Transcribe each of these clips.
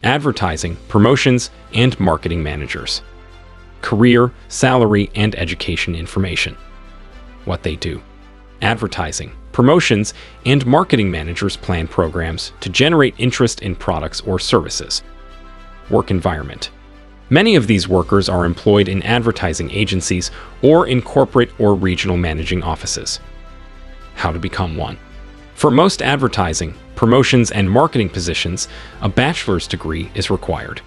advertising, promotions, and marketing managers. Career, salary, and education information. What they do. Advertising, promotions, and marketing managers plan programs to generate interest in products or services. Work environment. Many of these workers are employed in advertising agencies or in corporate or regional managing offices. How to become one. For most advertising, promotions, and marketing positions, a bachelor's degree is required.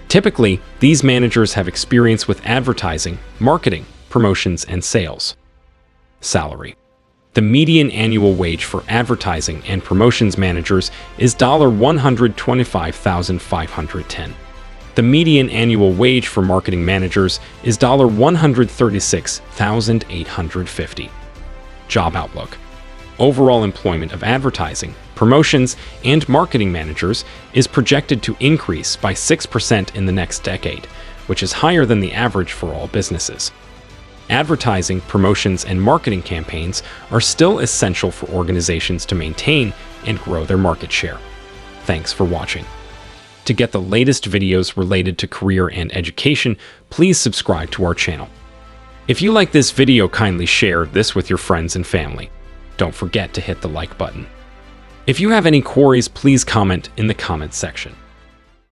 Typically, these managers have experience with advertising, marketing, promotions, and sales. Salary. The median annual wage for advertising and promotions managers is $125,510. The median annual wage for marketing managers is $136,850. Job outlook. Overall employment of advertising, promotions, and marketing managers is projected to increase by 6% in the next decade, which is higher than the average for all businesses. Advertising, promotions, and marketing campaigns are still essential for organizations to maintain and grow their market share. Thanks for watching. To get the latest videos related to career and education, please subscribe to our channel. If you like this video, kindly share this with your friends and family. Don't forget to hit the like button. If you have any queries, please comment in the comments section.